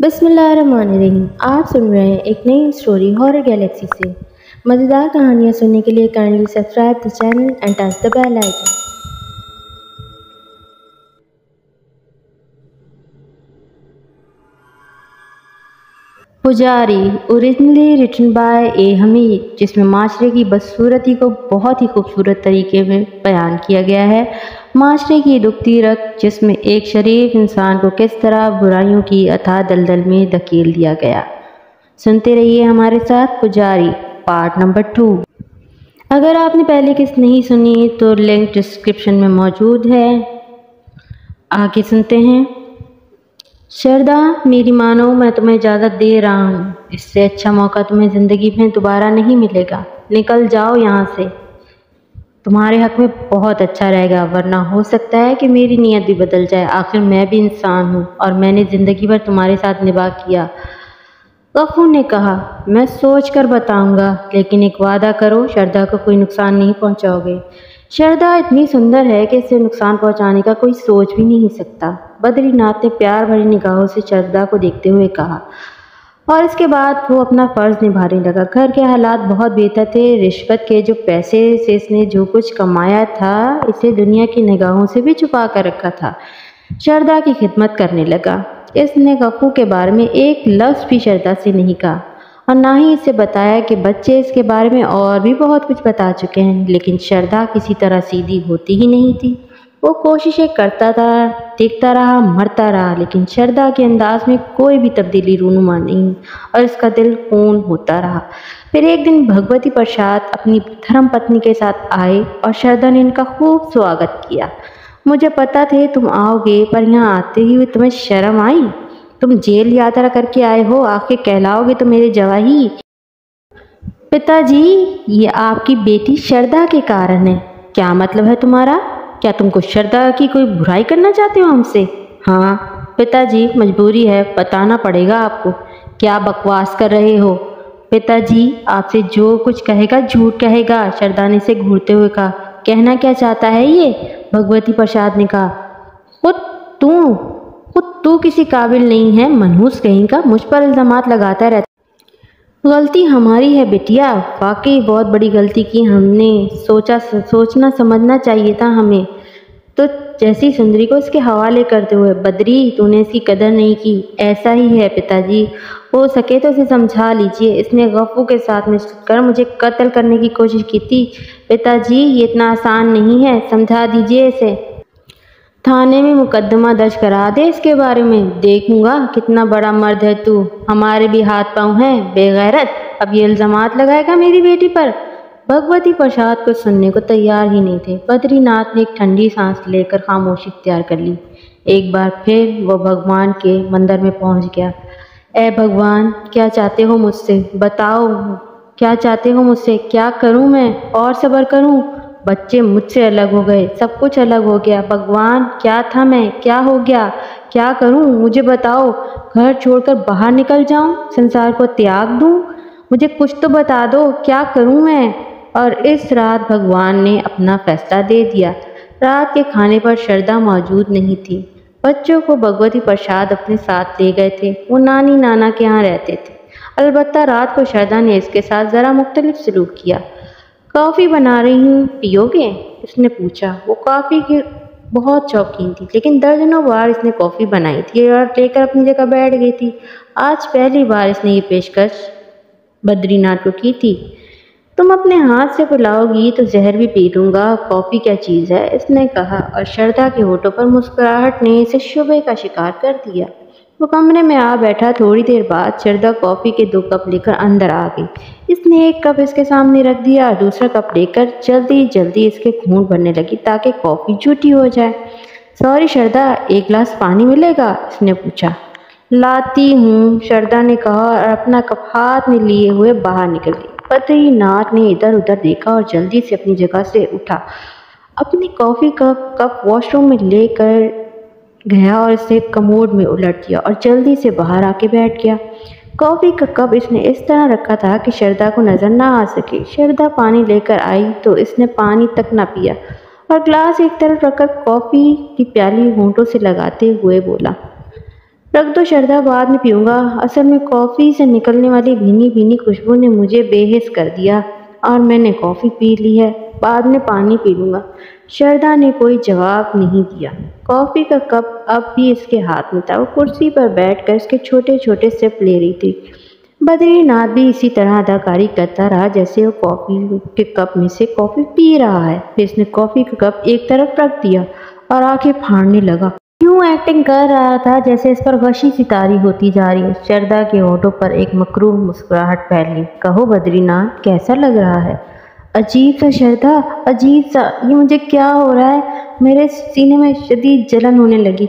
बिस्मिल्लाहिर्रहमानिर्रहीम। आप सुन रहे हैं एक नई स्टोरी हॉरर गैलेक्सी से। मज़ेदार कहानियाँ सुनने के लिए kindly subscribe the channel and touch the bell icon. Pujari originally written by A Hamid, जिसमें माशरे की बदसूरती को बहुत ही खूबसूरत तरीके में बयान किया गया है। माशरे की दुखती रग, जिसमें एक शरीफ इंसान को किस तरह बुराइयों की अथाह दलदल में धकेल दिया गया। सुनते रहिए हमारे साथ पुजारी पार्ट नंबर 2। अगर आपने पहले किस्त नहीं सुनी तो लिंक डिस्क्रिप्शन में मौजूद है। आगे सुनते हैं। शरदा, मेरी मानो, मैं तुम्हें इजाज़त दे रहा हूँ। इससे अच्छा मौका तुम्हें ज़िंदगी में दोबारा नहीं मिलेगा। निकल जाओ यहाँ से। तुम्हारे हक़ में बहुत अच्छा रहेगा, वरना हो सकता है कि मेरी नीयत भी बदल जाए। आखिर मैं भी इंसान हूँ और मैंने ज़िंदगी भर तुम्हारे साथ निभा किया। गफूर ने कहा, मैं सोच कर बताऊँगा, लेकिन एक वादा करो, शरदा को कोई नुकसान नहीं पहुँचाओगे। शरदा इतनी सुंदर है कि इसे नुकसान पहुंचाने का कोई सोच भी नहीं सकता। बद्रीनाथ ने प्यार भरी निगाहों से शरदा को देखते हुए कहा, और इसके बाद वो अपना फ़र्ज़ निभाने लगा। घर के हालात बहुत बेहतर थे। रिश्वत के जो पैसे से इसने जो कुछ कमाया था, इसे दुनिया की निगाहों से भी छुपा कर रखा था। शरदा की खिदमत करने लगा। इसने गफूर के बारे में एक लफ्ज़ भी शरदा से नहीं कहा और ना ही इसे बताया कि बच्चे इसके बारे में और भी बहुत कुछ बता चुके हैं। लेकिन शरदा किसी तरह सीधी होती ही नहीं थी। वो कोशिशें करता था, देखता रहा, मरता रहा, लेकिन शरदा के अंदाज में कोई भी तब्दीली रूनुमा नहीं और इसका दिल खून होता रहा। फिर एक दिन भगवती प्रसाद अपनी धर्म पत्नी के साथ आए और शरदा ने इनका खूब स्वागत किया। मुझे पता थे तुम आओगे, पर यहाँ आते ही तुम्हें शर्म आई? तुम जेल यात्रा करके आए हो, आखिर कहलाओगे तो मेरे जवाही। पिताजी, ये आपकी बेटी शरदा के कारण है। क्या मतलब है तुम्हारा? क्या तुमको शरदा की कोई बुराई करना चाहते हो हमसे? हाँ पिताजी, मजबूरी है, बताना पड़ेगा आपको। क्या बकवास कर रहे हो? पिताजी, आपसे जो कुछ कहेगा झूठ कहेगा। शरदा ने इसे घूरते हुए कहा। कहना क्या चाहता है ये? भगवती प्रसाद ने कहा। खुद तू किसी काबिल नहीं है, मनहूस कहीं का, मुझ पर इल्ज़ामात लगाता रहता। गलती हमारी है बिटिया, वाकई बहुत बड़ी गलती की हमने। सोचना समझना चाहिए था हमें। तो जैसी सुंदरी को इसके हवाले करते हुए, बद्री, तूने इसकी कदर नहीं की। ऐसा ही है पिताजी, हो सके तो इसे समझा लीजिए। इसने गफूर के साथ मिलकर मुझे कत्ल करने की कोशिश की थी। पिताजी, ये इतना आसान नहीं है, समझा दीजिए इसे। थाने में मुकदमा दर्ज करा दे इसके बारे में। देखूंगा कितना बड़ा मर्द है तू। हमारे भी हाथ पांव हैं, बेगैरत। अब ये इल्ज़ामात लगाएगा मेरी बेटी पर। भगवती प्रसाद को सुनने को तैयार ही नहीं थे। बद्रीनाथ ने एक ठंडी सांस लेकर खामोशी इख्तियार कर ली। एक बार फिर वो भगवान के मंदिर में पहुंच गया। ए भगवान, क्या चाहते हो मुझसे? बताओ, क्या चाहते हो मुझसे? क्या करूं मैं? और सब्र करूं? बच्चे मुझसे अलग हो गए, सब कुछ अलग हो गया। भगवान, क्या था मैं? क्या हो गया? क्या करूं? मुझे बताओ। घर छोड़कर बाहर निकल जाऊं? संसार को त्याग दूं? मुझे कुछ तो बता दो, क्या करूं मैं? और इस रात भगवान ने अपना फैसला दे दिया। रात के खाने पर शरदा मौजूद नहीं थी। बच्चों को भगवती प्रसाद अपने साथ ले गए थे। वो नानी नाना के यहाँ रहते थे। अलबत्ता रात को शरदा ने इसके साथ ज़रा मुख्तलिफ सलूक किया। कॉफ़ी बना रही हूँ, पियोगे? इसने पूछा। वो कॉफ़ी की बहुत शौकीन थी, लेकिन दर्जनों बार इसने कॉफ़ी बनाई थी और लेकर अपनी जगह बैठ गई थी। आज पहली बार इसने ये पेशकश बद्रीनाथ को की थी। तुम अपने हाथ से पिलाओगी तो जहर भी पी लूँगा, कॉफ़ी क्या चीज़ है, इसने कहा। और शरदा के होठों पर मुस्कुराहट ने इसे शुबे का शिकार कर दिया। वो कमरे में आ बैठा। थोड़ी देर बाद शरदा कॉफ़ी के 2 कप लेकर अंदर आ गई। इसने एक कप इसके सामने रख दिया और दूसरा कप लेकर जल्दी जल्दी इसके घूंट भरने लगी ताकि कॉफ़ी झूठी हो जाए। सॉरी शरदा, एक गिलास पानी मिलेगा? इसने पूछा। लाती हूँ, शरदा ने कहा और अपना कप हाथ में लिए हुए बाहर निकल गई। बद्रीनाथ ने इधर उधर देखा और जल्दी से अपनी जगह से उठा। अपनी कॉफ़ी का कप वॉशरूम में लेकर गया और इसे कमोड में उलट दिया और जल्दी से बाहर आके बैठ गया। कॉफ़ी का कप इसने इस तरह रखा था कि शरदा को नज़र ना आ सके। शरदा पानी लेकर आई तो इसने पानी तक ना पिया और ग्लास एक तरफ रखकर कॉफ़ी की प्याली होंठों से लगाते हुए बोला, रख दो श्रद्धा, बाद में पीऊँगा। असल में कॉफ़ी से निकलने वाली भीनी भीनी खुशबू ने मुझे बेहिस कर दिया और मैंने कॉफ़ी पी ली है, बाद में पानी पी लूँगा। श्रद्धा ने कोई जवाब नहीं दिया। कॉफ़ी का कप अब भी इसके हाथ में था। वो कुर्सी पर बैठकर इसके छोटे छोटे सिप ले रही थी। बद्रीनाथ भी इसी तरह अदाकारी करता रहा जैसे वो कॉफ़ी के कप में से कॉफ़ी पी रहा है। फिर इसने कॉफ़ी का कप एक तरफ रख दिया और आंखें फाड़ने लगा। यूं एक्टिंग कर रहा था जैसे इस पर गशी सितारी होती जा रही है। श्रद्धा के होठों पर एक मकरूह मुस्कुराहट फैली। कहो बद्रीनाथ, कैसा लग रहा है? अजीब सा श्रद्धा, अजीब सा। ये मुझे क्या हो रहा है? मेरे सीने में शदीद जलन होने लगी।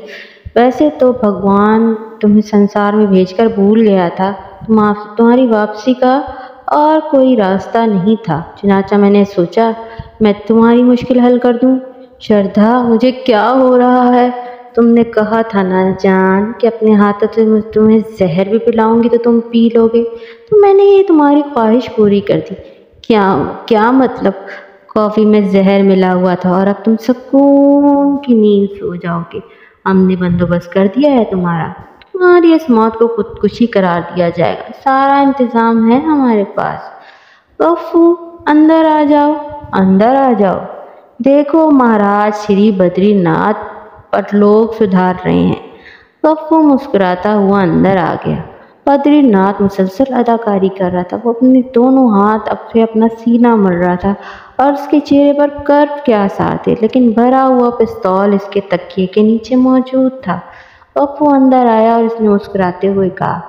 वैसे तो भगवान तुम्हें संसार में भेजकर भूल गया था। तुम्हारी वापसी का और कोई रास्ता नहीं था, चुनाचा मैंने सोचा मैं तुम्हारी मुश्किल हल कर दूं। श्रद्धा, मुझे क्या हो रहा है? तुमने कहा था ना जान कि अपने हाथों से तुम्हें जहर भी पिलाऊंगी तो तुम पी लोगे, तो मैंने ये तुम्हारी ख्वाहिश पूरी कर दी। क्या मतलब? कॉफ़ी में जहर मिला हुआ था और अब तुम सुकून की नींद सो जाओगे। हमने बंदोबस्त कर दिया है तुम्हारी इस मौत को खुदकुशी करार दिया जाएगा। सारा इंतज़ाम है हमारे पास। गफ्फू, अंदर आ जाओ, अंदर आ जाओ। देखो महाराज श्री बद्रीनाथ परलोक सुधार रहे हैं। गफ्फू मुस्कुराता हुआ अंदर आ गया। बद्रीनाथ मुसलसल अदाकारी कर रहा था। वो अपने दोनों हाथ से अपना सीना मल रहा था और उसके चेहरे पर कर्व के आसार थे, लेकिन भरा हुआ पिस्तौल इसके तकिए के नीचे मौजूद था। गफ्फू अंदर आया और इसने मुस्कुराते हुए कहा,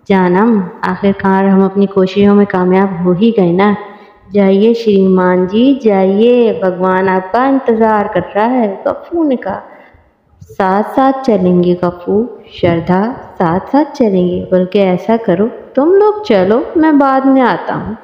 जानम, आखिरकार हम अपनी कोशिशों में कामयाब हो ही गए ना। जाइए श्रीमान जी, जाइए, भगवान आपका इंतज़ार कर रहा है। गफ्फू ने कहा। साथ साथ चलेंगे गफ्फू, श्रद्धा, साथ साथ चलेंगे। बल्कि ऐसा करो, तुम लोग चलो, मैं बाद में आता हूँ।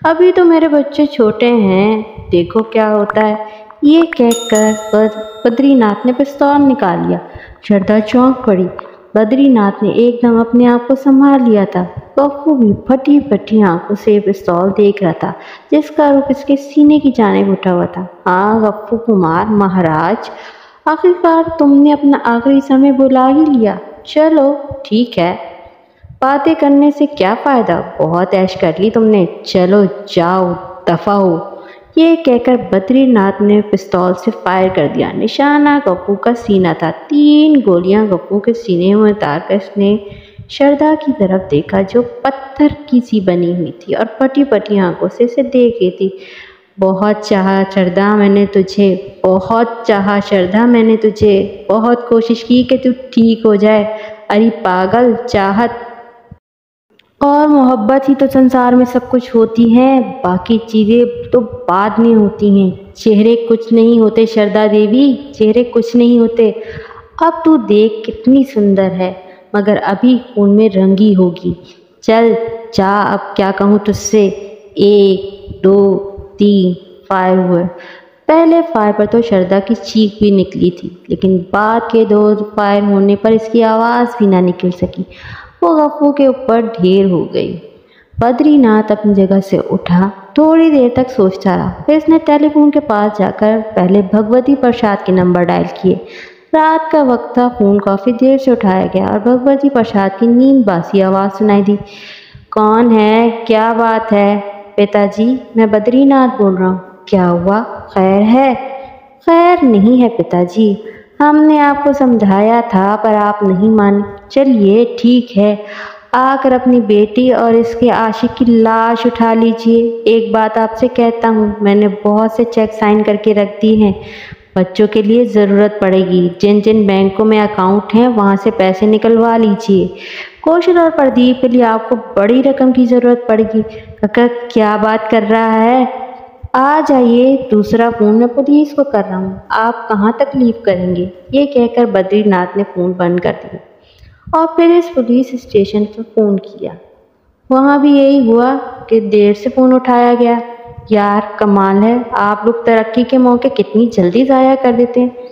अभी तो मेरे बच्चे छोटे हैं, देखो क्या होता है। ये कहकर बद्रीनाथ ने पिस्तौल निकाल लिया। श्रद्धा चौंक पड़ी। बद्रीनाथ ने एकदम अपने आप को संभाल लिया था। गफ्फू भी फटी फटी आंखों से पिस्तौल देख रहा था, जिसका रुख इसके सीने की जानिब उठा हुआ था। हाँ गफ्फू कुमार महाराज, आखिरकार तुमने अपना आखिरी समय बुला ही लिया। चलो ठीक है, बातें करने से क्या फ़ायदा, बहुत ऐश कर ली तुमने। चलो जाओ, दफ़ा हो। ये कहकर बद्रीनाथ ने पिस्तौल से फायर कर दिया। निशाना गप्पू का सीना था। 3 गोलियां गप्पू के सीने में उतारकर इसने श्रद्धा की तरफ देखा, जो पत्थर की सी बनी हुई थी और फटी फटी आंखों से इसे देख रही थी। बहुत चाहा श्रद्धा मैंने तुझे, बहुत चाहा श्रद्धा मैंने तुझे, बहुत कोशिश की कि तू ठीक हो जाए। अरे पागल, चाहत और मोहब्बत ही तो संसार में सब कुछ होती हैं, बाकी चीज़ें तो बाद में होती हैं। चेहरे कुछ नहीं होते श्रद्धा देवी, चेहरे कुछ नहीं होते। अब तू देख कितनी सुंदर है, मगर अभी खून में रंगी होगी। चल जा, अब क्या कहूँ तुझसे। 1 2 3 फायर हुए। पहले फायर पर तो श्रद्धा की चीख भी निकली थी, लेकिन बाद के 2 फायर होने पर इसकी आवाज़ भी ना निकल सकी। वो गफ्फू के ऊपर ढेर हो गई। बद्रीनाथ अपनी जगह से उठा, थोड़ी देर तक सोचता रहा। फिर इसने टेलीफोन के पास जाकर पहले भगवती प्रसाद के नंबर डायल किए। रात का वक्त था, फ़ोन काफ़ी देर से उठाया गया और भगवती प्रसाद की नींद बासी आवाज़ सुनाई दी। कौन है, क्या बात है? पिताजी, मैं बद्रीनाथ बोल रहा हूँ। क्या हुआ, खैर है? खैर नहीं है पिताजी, हमने आपको समझाया था पर आप नहीं माने। चलिए ठीक है, आकर अपनी बेटी और इसके आशिक की लाश उठा लीजिए। एक बात आपसे कहता हूँ, मैंने बहुत से चेक साइन करके रख दिए हैं। बच्चों के लिए ज़रूरत पड़ेगी। जिन जिन बैंकों में अकाउंट हैं वहाँ से पैसे निकलवा लीजिए। कौशल और प्रदीप के लिए आपको बड़ी रकम की ज़रूरत पड़ेगी। काका क्या बात कर रहा है? आ जाइए, दूसरा फ़ोन मैं पुलिस को कर रहा हूँ, आप कहाँ तकलीफ़ करेंगे। ये कहकर बद्रीनाथ ने फ़ोन बंद कर दिया और फिर इस पुलिस स्टेशन पर फ़ोन किया। वहाँ भी यही हुआ कि देर से फ़ोन उठाया गया। यार कमाल है, आप लोग तरक्की के मौके कितनी जल्दी ज़ाया कर देते हैं।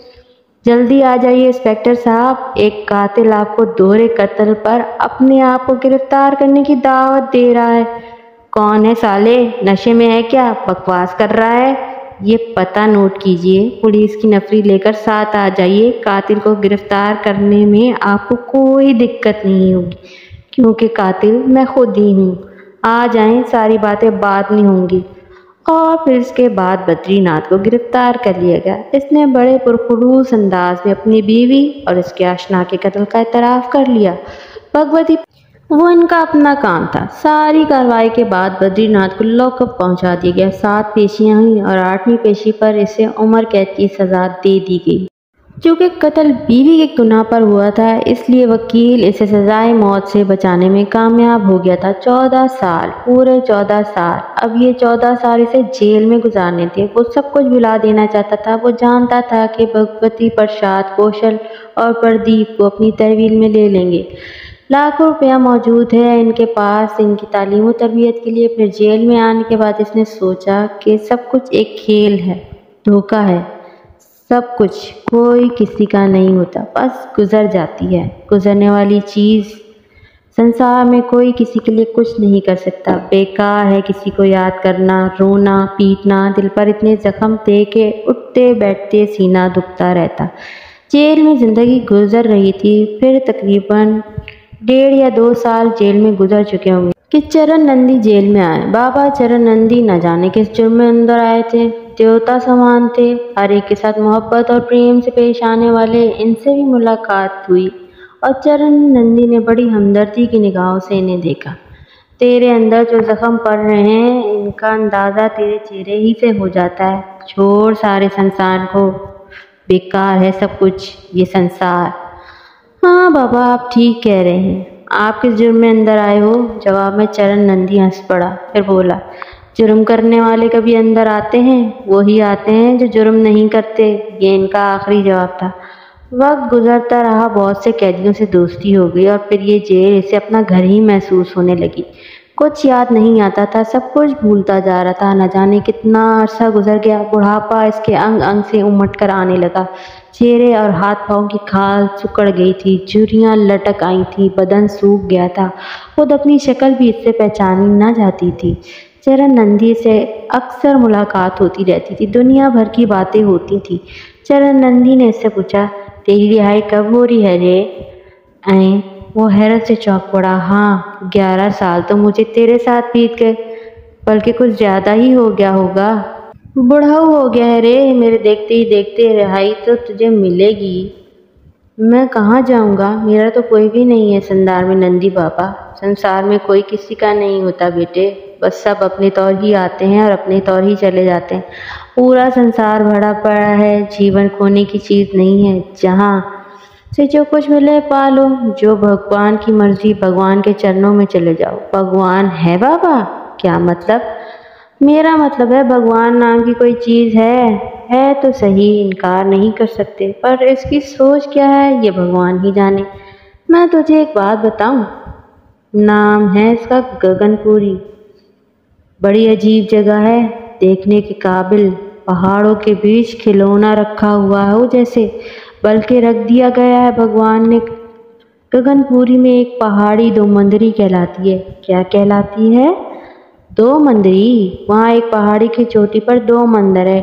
जल्दी आ जाइए इंस्पेक्टर साहब, एक कातिल आपको दोहरे कत्ल पर अपने आप को गिरफ्तार करने की दावत दे रहा है। कौन है साले, नशे में है क्या, बकवास कर रहा है? ये पता नोट कीजिए, पुलिस की नफरी लेकर साथ आ जाइए। कातिल को गिरफ्तार करने में आपको कोई दिक्कत नहीं होगी, क्योंकि कातिल मैं खुद ही हूँ। आ जाएं, सारी बातें बाद में होंगी। और फिर इसके बाद बद्रीनाथ को गिरफ्तार कर लिया गया। इसने बड़े पुरखुलूस अंदाज में अपनी बीवी और इसके आशना के कत्ल का एतराफ़ कर लिया। भगवती, वो इनका अपना काम था। सारी कार्रवाई के बाद बद्रीनाथ को लॉकअप पहुंचा दिया गया। 7 पेशियां हुई और 8वीं पेशी पर इसे उम्र कैद की सज़ा दे दी गई। चूँकि कत्ल बीवी के गुनाह पर हुआ था, इसलिए वकील इसे सजाए मौत से बचाने में कामयाब हो गया था। 14 साल, पूरे 14 साल। अब ये 14 साल इसे जेल में गुजारने थे। वो सब कुछ भुला देना चाहता था। वो जानता था कि भगवती, प्रसाद, कौशल और प्रदीप को अपनी तहवील में ले लेंगे। लाखों रुपया मौजूद है इनके पास इनकी तालीम और तरबियत के लिए। फिर जेल में आने के बाद इसने सोचा कि सब कुछ एक खेल है, धोखा है। सब कुछ कोई किसी का नहीं होता, बस गुजर जाती है। गुजरने वाली चीज़ संसार में कोई किसी के लिए कुछ नहीं कर सकता। बेकार है किसी को याद करना, रोना, पीटना। दिल पर इतने जख्म थे कि उठते बैठते सीना दुखता रहता। जेल में ज़िंदगी गुजर रही थी। फिर तकरीबन 1.5 या 2 साल जेल में गुजर चुके होंगे कि चरण नंदी जेल में आए। बाबा चरण नंदी न जाने किस जुर्म में अंदर आए थे। देवता समान थे, हर एक के साथ मोहब्बत और प्रेम से पेश आने वाले। इनसे भी मुलाकात हुई और चरण नंदी ने बड़ी हमदर्दी की निगाहों से इन्हें देखा। तेरे अंदर जो जख्म पड़ रहे हैं, इनका अंदाज़ा तेरे चेहरे ही से हो जाता है। छोड़ सारे संसार को, बेकार है सब कुछ ये संसार। हाँ बाबा, आप ठीक कह रहे हैं। आप किस जुर्म में अंदर आए हो? जवाब में चरण नंदी हंस पड़ा। फिर बोला, जुर्म करने वाले कभी अंदर आते हैं? वही आते हैं जो जुर्म नहीं करते। ये इनका आखिरी जवाब था। वक्त गुजरता रहा, बहुत से कैदियों से दोस्ती हो गई और फिर ये जेल इसे अपना घर ही महसूस होने लगी। कुछ याद नहीं आता था, सब कुछ भूलता जा रहा था। न जाने कितना अरसा गुजर गया। बुढ़ापा इसके अंग अंग से उमड़ कर आने लगा। चेहरे और हाथ पाँव की खाल सुकड़ गई थी, झुर्रियाँ लटक आई थी, बदन सूख गया था। खुद अपनी शक्ल भी इससे पहचानी न जाती थी। चरण नंदी से अक्सर मुलाकात होती रहती थी, दुनिया भर की बातें होती थी। चरण नंदी ने इससे पूछा, तेरी रिहाई कब हो रही है रे? वो हैरत से चौंक पड़ा। हाँ, 11 साल तो मुझे तेरे साथ बीत गए, बल्कि कुछ ज़्यादा ही हो गया होगा। बुढ़ाऊ हो गया है रे, मेरे देखते ही देखते रिहाई तो तुझे मिलेगी। मैं कहाँ जाऊँगा? मेरा तो कोई भी नहीं है संसार में नंदी बाबा। संसार में कोई किसी का नहीं होता बेटे, बस सब अपने तौर ही आते हैं और अपने तौर ही चले जाते हैं। पूरा संसार भरा पड़ा है, जीवन खोने की चीज़ नहीं है। जहाँ से जो कुछ मिले पा लो, जो भगवान की मर्जी, भगवान के चरणों में चले जाओ। भगवान है बाबा? क्या मतलब? मेरा मतलब है भगवान नाम की कोई चीज़ है तो सही, इनकार नहीं कर सकते, पर इसकी सोच क्या है ये भगवान ही जाने। मैं तुझे एक बात बताऊं, नाम है इसका गगनपुरी। बड़ी अजीब जगह है, देखने के काबिल। पहाड़ों के बीच खिलौना रखा हुआ हो जैसे, बल्कि रख दिया गया है भगवान ने। गगनपुरी में एक पहाड़ी 2 मंदिरी कहलाती है। क्या कहलाती है? 2 मंदिरी। वहाँ एक पहाड़ी की चोटी पर 2 मंदिर है।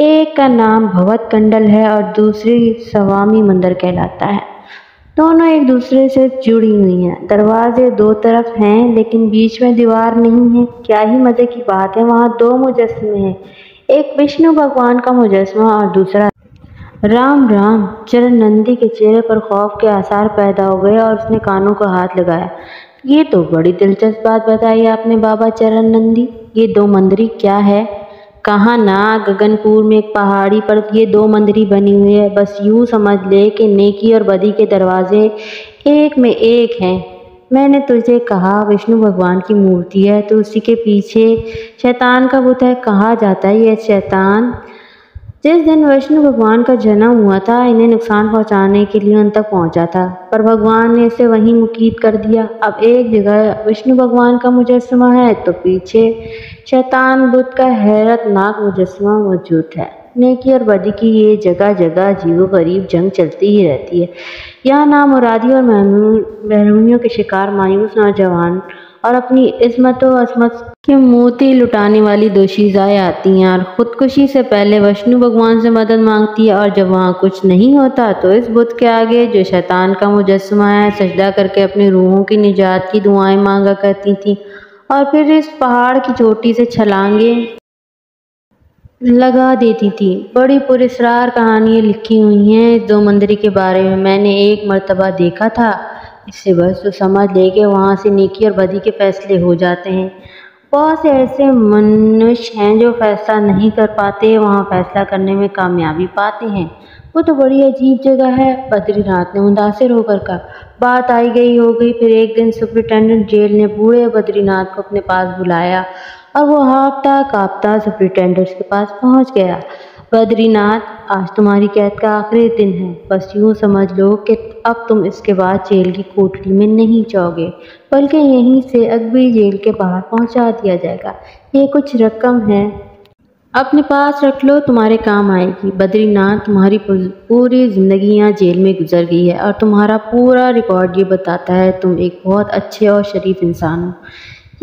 एक का नाम भवत कंडल है और दूसरी स्वामी मंदिर कहलाता है। दोनों एक दूसरे से जुड़ी हुई हैं। दरवाजे 2 तरफ हैं, लेकिन बीच में दीवार नहीं है। क्या ही मज़े की बात है, वहाँ 2 मुजस्समे हैं। एक विष्णु भगवान का मुजस्समा और दूसरा राम। राम। चरण नंदी के चेहरे पर खौफ के आसार पैदा हो गए और उसने कानों को हाथ लगाया। ये तो बड़ी दिलचस्प बात बताई आपने बाबा चरण नंदी। ये 2 मंदिरी क्या है? कहाँ ना, गगनपुर में एक पहाड़ी पर ये 2 मंदिरी बनी हुई है। बस यूँ समझ ले कि नेकी और बदी के दरवाजे एक में एक हैं। मैंने तुझे कहा विष्णु भगवान की मूर्ति है, तो उसी के पीछे शैतान का बुत है। कहा जाता है यह शैतान जिस दिन विष्णु भगवान का जन्म हुआ था, इन्हें नुकसान पहुंचाने के लिए उन तक पहुंचा था, पर भगवान ने इसे वहीं मुकीद कर दिया। अब एक जगह विष्णु भगवान का मुजस्समा है तो पीछे शैतान बुत का हैरतनाक मुजस्समा मौजूद है। नेकी और बदी की ये जगह जगह अजीबो गरीब जंग चलती ही रहती है। यहाँ नामुरादी और महरूमियों के शिकार मायूस नौजवान और अपनी इस्मत व असमत के मोती लुटाने वाली दोशीज़ाएँ आती हैं और ख़ुदकुशी से पहले विष्णु भगवान से मदद मांगती है। और जब वहाँ कुछ नहीं होता तो इस बुत के आगे, जो शैतान का मुजस्समा है, सजदा करके अपनी रूहों की निजात की दुआएं मांगा करती थीं। और फिर इस पहाड़ की चोटी से छलांगें लगा देती थी। बड़ी पुरस्कार कहानियाँ लिखी हुई हैं इस दो मंदिर के बारे में। मैंने एक मर्तबा देखा था, इससे बस तो समझ ले कि वहाँ से नेकी और बदी के फैसले हो जाते हैं। बहुत से ऐसे मनुष्य हैं जो फैसला नहीं कर पाते, वहाँ फैसला करने में कामयाबी पाते हैं। वो तो बड़ी अजीब जगह है, बद्रीनाथ ने मुतासिर होकर कहा। बात आई गई हो गई। फिर एक दिन सुपरिटेंडेंट जेल ने बूढ़े बद्रीनाथ को अपने पास बुलाया और वो हाँफता काँपता सुपरिटेंडेंट के पास पहुँच गया। बद्रीनाथ, आज तुम्हारी कैद का आखिरी दिन है। बस यूँ समझ लो कि अब तुम इसके बाद जेल की कोठरी में नहीं जाओगे, बल्कि यहीं से अगबी जेल के बाहर पहुंचा दिया जाएगा। ये कुछ रकम है, अपने पास रख लो, तुम्हारे काम आएगी। बद्रीनाथ, तुम्हारी पूरी ज़िंदगी यहाँ जेल में गुजर गई है और तुम्हारा पूरा रिकॉर्ड ये बताता है तुम एक बहुत अच्छे और शरीफ इंसान हो।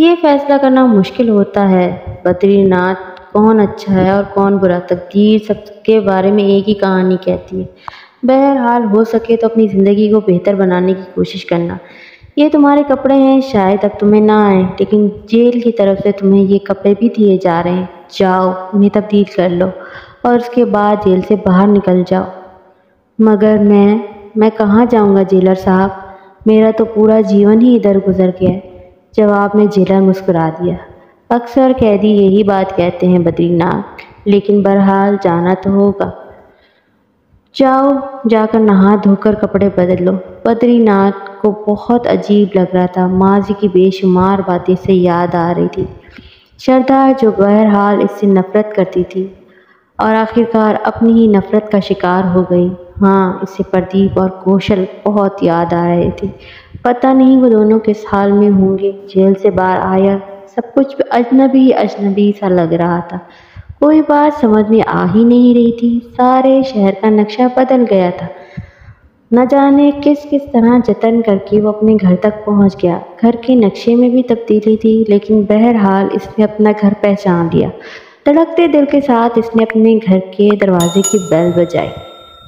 ये फैसला करना मुश्किल होता है बद्रीनाथ, कौन अच्छा है और कौन बुरा। तकदीर सबके बारे में एक ही कहानी कहती है। बहरहाल, हो सके तो अपनी ज़िंदगी को बेहतर बनाने की कोशिश करना। ये तुम्हारे कपड़े हैं, शायद अब तुम्हें ना आए, लेकिन जेल की तरफ से तुम्हें ये कपड़े भी दिए जा रहे हैं। जाओ, उन्हें तब्दील कर लो और उसके बाद जेल से बाहर निकल जाओ। मगर मैं कहाँ जाऊँगा जेलर साहब, मेरा तो पूरा जीवन ही इधर गुजर गया है। जवाब में जेलर मुस्कुरा दिया। अक्सर कैदी यही बात कहते हैं बद्रीनाथ, लेकिन बहरहाल जाना तो होगा। जाओ, जाकर नहा धोकर कपड़े बदल लो। बद्रीनाथ को बहुत अजीब लग रहा था। माजी की बेशुमार बातें से याद आ रही थी। श्रद्धा, जो बहरहाल इससे नफरत करती थी और आखिरकार अपनी ही नफरत का शिकार हो गई। हाँ, इससे प्रदीप और कौशल बहुत याद आ रहे थे। पता नहीं वो दोनों किस हाल में होंगे। जेल से बाहर आया, सब कुछ अजनबी अजनबी सा लग रहा था। कोई बात समझ में आ ही नहीं रही थी। सारे शहर का नक्शा बदल गया था। न जाने किस किस तरह जतन करके वो अपने घर तक पहुंच गया। घर के नक्शे में भी तब्दीली थी, लेकिन बहरहाल इसने अपना घर पहचान लिया। धड़कते दिल के साथ इसने अपने घर के दरवाजे की बेल बजाई।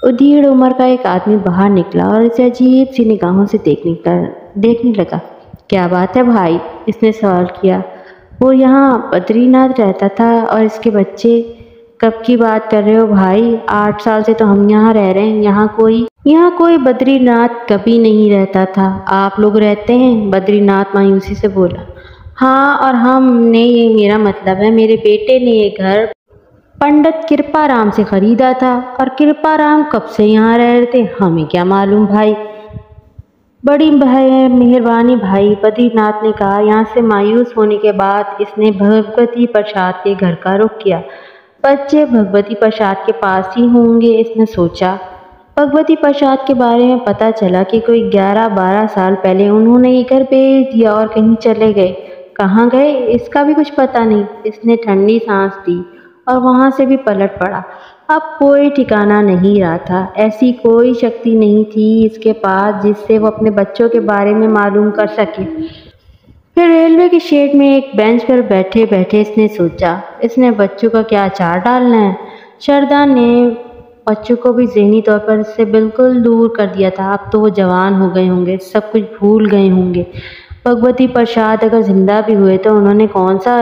उधेड़ उम्र का एक आदमी बाहर निकला और इसे अजीब सी निगाहों से देखने लगा। क्या बात है भाई, इसने सवाल किया। वो यहाँ बद्रीनाथ रहता था और इसके बच्चे। कब की बात कर रहे हो भाई? 8 साल से तो हम यहाँ रह रहे हैं। यहाँ कोई बद्रीनाथ कभी नहीं रहता था। आप लोग रहते हैं? बद्रीनाथ मायूसी से बोला। हाँ, और हमने, ये मेरा मतलब है, मेरे बेटे ने ये घर पंडित कृपाराम से खरीदा था। और कृपाराम कब से यहाँ रह रहे थे, हमें क्या मालूम भाई। बड़ी मेहरबानी भाई, बद्रीनाथ ने कहा। यहाँ से मायूस होने के बाद इसने भगवती प्रसाद के घर का रुख किया। बच्चे भगवती प्रसाद के पास ही होंगे, इसने सोचा। भगवती प्रसाद के बारे में पता चला कि कोई 11-12 साल पहले उन्होंने ये घर बेच दिया और कहीं चले गए। कहाँ गए इसका भी कुछ पता नहीं। इसने ठंडी सांस ली और वहाँ से भी पलट पड़ा। अब कोई ठिकाना नहीं रहा था। ऐसी कोई शक्ति नहीं थी इसके पास जिससे वो अपने बच्चों के बारे में मालूम कर सके। फिर रेलवे के शेड में एक बेंच पर बैठे बैठे इसने सोचा, इसने बच्चों का क्या अचार डालना है। श्रद्धा ने बच्चों को भी ज़हनी तौर पर इससे बिल्कुल दूर कर दिया था। अब तो वो जवान हो गए होंगे, सब कुछ भूल गए होंगे। भगवती प्रसाद अगर जिंदा भी हुए तो उन्होंने कौन सा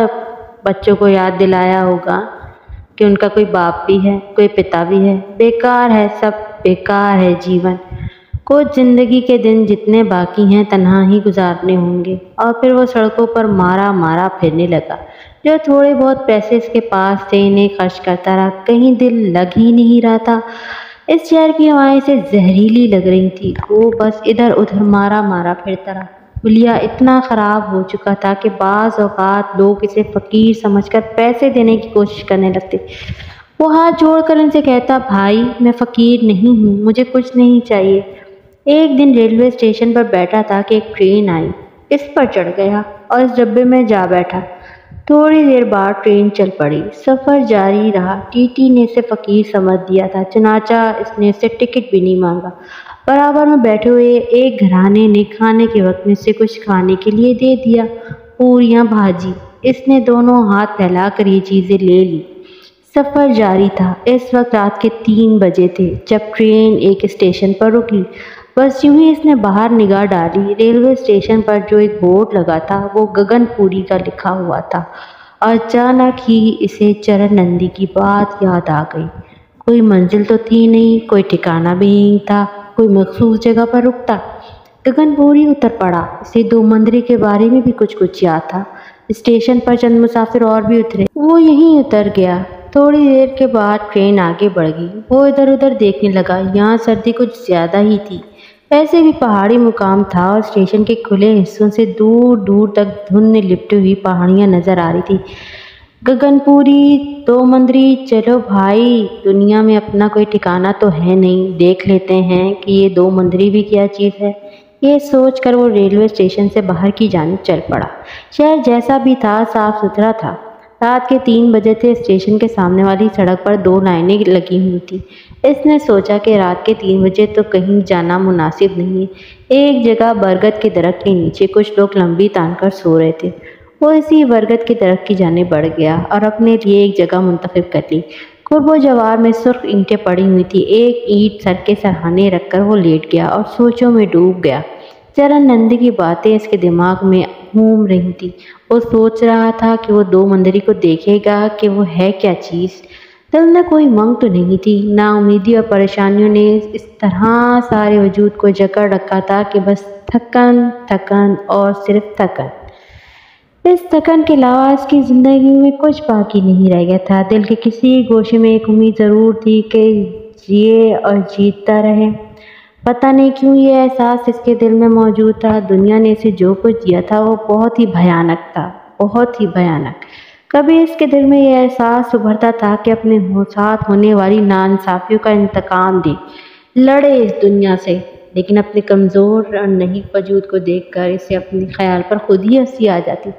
बच्चों को याद दिलाया होगा कि उनका कोई बाप भी है, कोई पिता भी है। बेकार है, सब बेकार है जीवन। कुछ ज़िंदगी के दिन जितने बाकी हैं तन्हा ही गुजारने होंगे। और फिर वो सड़कों पर मारा मारा फिरने लगा। जो थोड़े बहुत पैसे इसके पास थे इन्हें खर्च करता रहा। कहीं दिल लग ही नहीं रहा था। इस शहर की हवाएं से जहरीली लग रही थी। वो बस इधर उधर मारा मारा फिरता रहा। हुलिया इतना ख़राब हो चुका था कि बाज़ औक़ात लोग इसे फ़कीर समझकर पैसे देने की कोशिश करने लगते। वो हाथ जोड़कर इनसे कहता, भाई मैं फ़कीर नहीं हूँ, मुझे कुछ नहीं चाहिए। एक दिन रेलवे स्टेशन पर बैठा था कि एक ट्रेन आई। इस पर चढ़ गया और इस डब्बे में जा बैठा। थोड़ी देर बाद ट्रेन चल पड़ी। सफ़र जारी रहा। टीटी ने इसे फ़कीर समझ दिया था, चुनाचा इसने इससे टिकट भी नहीं मांगा। बराबर में बैठे हुए एक घराने ने खाने के वक्त में से कुछ खाने के लिए दे दिया। पूरियां भाजी। इसने दोनों हाथ फैलाकर ये चीज़ें ले ली। सफ़र जारी था। इस वक्त रात के 3 बजे थे जब ट्रेन एक स्टेशन पर रुकी। बस यूं ही इसने बाहर निगाह डाली। रेलवे स्टेशन पर जो एक बोर्ड लगा था वो गगनपुरी का लिखा हुआ था। अचानक ही इसे चरण नंदी की बात याद आ गई। कोई मंजिल तो थी नहीं, कोई ठिकाना भी नहीं था, कोई मखसूस जगह पर रुकता। गगनपुरी उतर पड़ा। इसे 2 मंदिर के बारे में भी कुछ याद था। स्टेशन पर चंद मुसाफिर और भी उतरे, वो यहीं उतर गया। थोड़ी देर के बाद ट्रेन आगे बढ़ गई। वो इधर उधर देखने लगा। यहाँ सर्दी कुछ ज़्यादा ही थी। वैसे भी पहाड़ी मुकाम था और स्टेशन के खुले हिस्सों से दूर दूर तक धुंध में लिपटी हुई पहाड़ियाँ नजर आ रही थी। गगनपुरी, 2 मंदिरी, चलो भाई, दुनिया में अपना कोई ठिकाना तो है नहीं, देख लेते हैं कि ये 2 मंदिरी भी क्या चीज़ है। ये सोचकर वो रेलवे स्टेशन से बाहर की जानिब चल पड़ा। शहर जैसा भी था साफ सुथरा था। रात के 3 बजे थे। स्टेशन के सामने वाली सड़क पर 2 लाइनें लगी हुई थी। इसने सोचा कि रात के 3 बजे तो कहीं जाना मुनासिब नहीं है। एक जगह बरगद के दरख्त के नीचे कुछ लोग लंबी तानकर सो रहे थे। वो इसी बरगद के दरख्त की जाने बढ़ गया और अपने लिए एक जगह मुंतखब कर ली। कुर्बो जवार में सुर्ख ईंटें पड़ी हुई थी। एक ईंट सर के सरहाने रखकर वो लेट गया और सोचों में डूब गया। चरण नंदी की बातें इसके दिमाग में घूम रही थी। वो सोच रहा था कि वो 2 मंदिरी को देखेगा कि वो है क्या चीज़। दिल में कोई मंग तो नहीं थी। नाउमीदी और परेशानियों ने इस तरह सारे वजूद को जकड़ रखा था कि बस थकन, थकन और सिर्फ थकन। इस थकन के अलावा इसकी ज़िंदगी में कुछ बाकी नहीं रह गया था। दिल के किसी गोशे में एक उम्मीद ज़रूर थी कि जिए और जीतता रहे। पता नहीं क्यों ये एहसास इसके दिल में मौजूद था। दुनिया ने इसे जो कुछ दिया था वो बहुत ही भयानक था, बहुत ही भयानक। कभी इसके दिल में यह एहसास उभरता था कि अपने साथ होने वाली नाइंसाफियों का इंतकाम दे, लड़े इस दुनिया से। लेकिन अपने कमज़ोर और नहीं वजूद को देखकर इसे अपने ख्याल पर खुद ही हंसी आ जाती।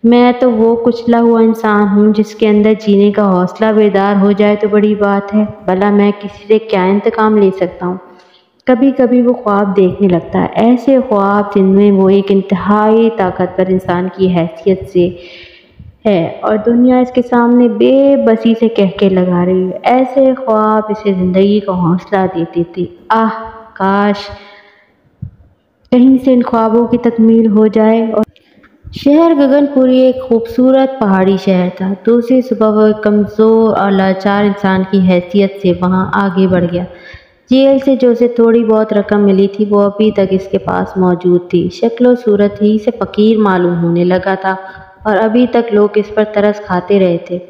मैं तो वो कुचला हुआ इंसान हूँ जिसके अंदर जीने का हौसला बेदार हो जाए तो बड़ी बात है। भला मैं किसी से क्या इंतकाम ले सकता हूँ। कभी कभी वो ख्वाब देखने लगता है, ऐसे ख्वाब जिनमें वो एक इंतहाई ताकतवर इंसान की हैसियत से है और दुनिया इसके सामने बेबसी से कह के लगा रही है। ऐसे ख्वाब इसे ज़िंदगी का हौसला देते थे। आह, काश कहीं से इन ख्वाबों की तकमील हो जाए। और शहर गगनपुरी एक खूबसूरत पहाड़ी शहर था। दूसरी सुबह वो एक कमज़ोर और लाचार इंसान की हैसियत से वहाँ आगे बढ़ गया। जेल से जो उसे थोड़ी बहुत रकम मिली थी वो अभी तक इसके पास मौजूद थी। शक्ल सूरत ही से फ़कीर मालूम होने लगा था और अभी तक लोग इस पर तरस खाते रहे थे।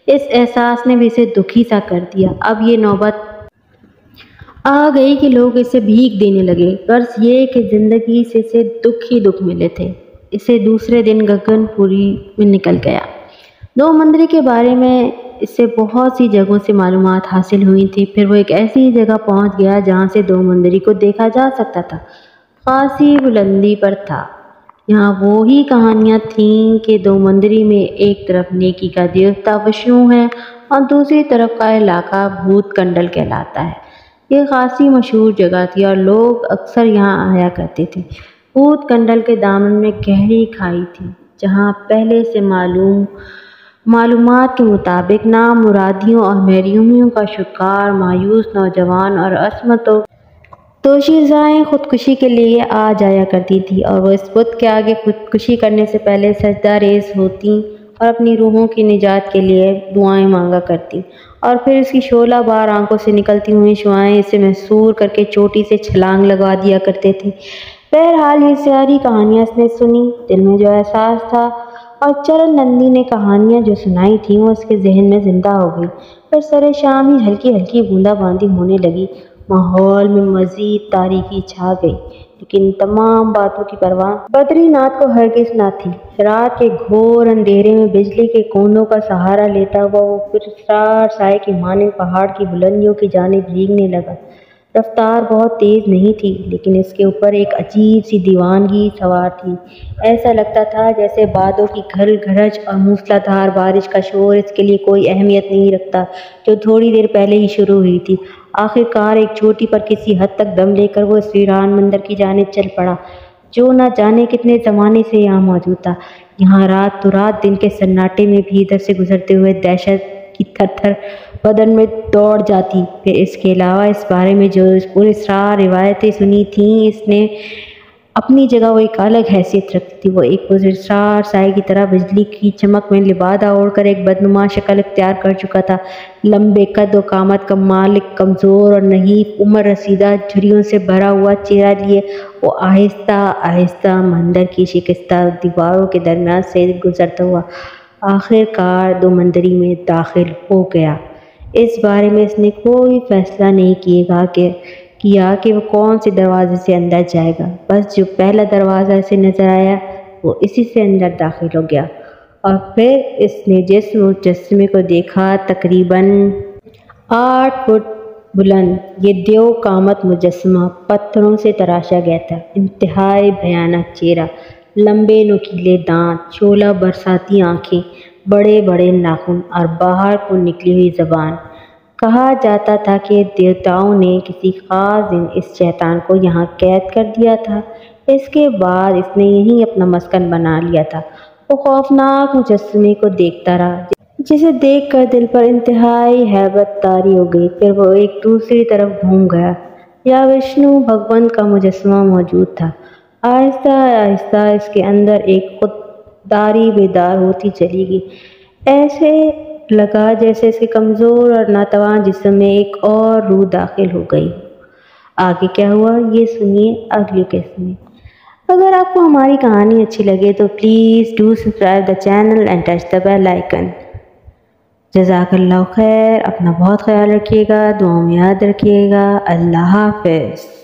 इस एहसास ने भी इसे दुखी सा कर दिया। अब ये नौबत आ गई कि लोग इसे भीख देने लगे। गर्ज ये कि ज़िंदगी से इसे दुख ही दुख मिले थे। इसे दूसरे दिन गगनपुरी में निकल गया। 2 मंदिर के बारे में इससे बहुत सी जगहों से मालूमात हासिल हुई थी। फिर वो एक ऐसी जगह पहुंच गया जहां से 2 मंदिर को देखा जा सकता था। खासी बुलंदी पर था। यहाँ वो ही कहानियाँ थीं कि 2 मंदिर में एक तरफ नेकी का देवता विष्णु है और दूसरी तरफ का इलाका भूत कंडल कहलाता है। ये खासी मशहूर जगह थी और लोग अक्सर यहाँ आया करते थे। भूत कंडल के दामन में गहरी खाई थी जहाँ पहले से मालूमात के मुताबिक नामुरादियों और महरूमियों का शिकार मायूस नौजवान और असमतों दोशीज़ाएँ खुदकुशी के लिए आ जाया करती थी और वह इस बुत के आगे खुदकुशी करने से पहले सजदा रेज़ होती और अपनी रूहों की निजात के लिए दुआएं मांगा करती और फिर इसकी 16 बार आंखों से निकलती हुई शुआएं इसे महसूर करके चोटी से छलांग लगा दिया करते थे। बहरहाल ये सारी कहानियाँ इसने सुनी। दिल में जो एहसास था और चरण नंदी ने कहानियाँ जो सुनाई थी वो उसके जहन में जिंदा हो गई। फिर सरे शाम ही हल्की हल्की बूंदाबांदी होने लगी। माहौल में मजीद तारीकी छा गई, लेकिन तमाम बातों की परवाह बद्रीनाथ को हरगिज न थी। रात के घोर अंधेरे में बिजली के कोंदों का सहारा लेता हुआ वो फिर साए के माने पहाड़ की बुलंदियों की जानिब भीगने लगा। रफ्तार बहुत तेज़ नहीं थी, लेकिन इसके ऊपर एक अजीब सी दीवानगी सवार थी। ऐसा लगता था जैसे बादों की घल घरज और मूसलाधार बारिश का शोर इसके लिए कोई अहमियत नहीं रखता, जो थोड़ी देर पहले ही शुरू हुई थी। आखिरकार एक चोटी पर किसी हद तक दम लेकर वो इस वीरान मंदिर की जानिब चल पड़ा, जो न जाने कितने ज़माने से यहाँ मौजूद था। यहाँ रात तो रात, दिन के सन्नाटे में भी इधर से गुजरते हुए दहशत की थर-थर बदन में दौड़ जाती। फिर इसके अलावा इस बारे में जो पुरअसरार रिवायतें सुनी थीं, इसने अपनी जगह वो एक अलग हैसियत रखती थी। वो एक पुरअसरार साए की तरह बिजली की चमक में लिबादा ओढ़कर एक बदनुमा शक्ल इख्तियार कर चुका था। लंबे कद व कामत का मालिक, कमज़ोर और नहीफ उम्र रसीदा, झुर्रियों से भरा हुआ चेहरा लिए वो आहिस्ता आहिस्ता मंदिर की शिकस्ता दीवारों के दरमियान से गुजरता हुआ आखिरकार दो मंदिरी में दाखिल हो गया। इस बारे में इसने कोई फैसला नहीं किया कि वो कौन से दरवाजे से अंदर जाएगा। बस जो पहला दरवाज़ा इसे नज़र आया वो इसी से अंदर दाखिल हो गया और फिर इसने जिस मुजस्समे को देखा, तकरीबन 8 फुट बुलंद ये देव कामत मुजस्समा पत्थरों से तराशा गया था। इंतहाई भयानक चेहरा, लंबे नुकीले दांत, शोला बरसाती आँखें, बड़े बड़े नाखून और बाहर को निकली हुई ज़बान। कहा जाता था कि देवताओं ने किसी खास दिन इस शैतान को यहाँ कैद कर दिया था। इसके बाद इसने यहीं अपना मस्कन बना लिया था। वो खौफनाक मुजस्समे को देखता रहा, जिसे देखकर दिल पर इंतहाई हैबत तारी हो गई। फिर वो एक दूसरी तरफ घूम गया। या विष्णु भगवान का मुजस्समा मौजूद था। आहिस्ता आहिस्ता इसके अंदर एक खुददारी बेदार होती चली गई। ऐसे लगा जैसे इसके कमज़ोर और नातवान जिस्म में एक और रूह दाखिल हो गई। आगे क्या हुआ ये सुनिए अगली किस्त में। अगर आपको हमारी कहानी अच्छी लगे तो please do subscribe the channel and touch the bell icon. जज़ाकल्लाह खैर। अपना बहुत ख्याल रखिएगा, दुआ में याद रखिएगा। अल्लाह हाफ़िज़।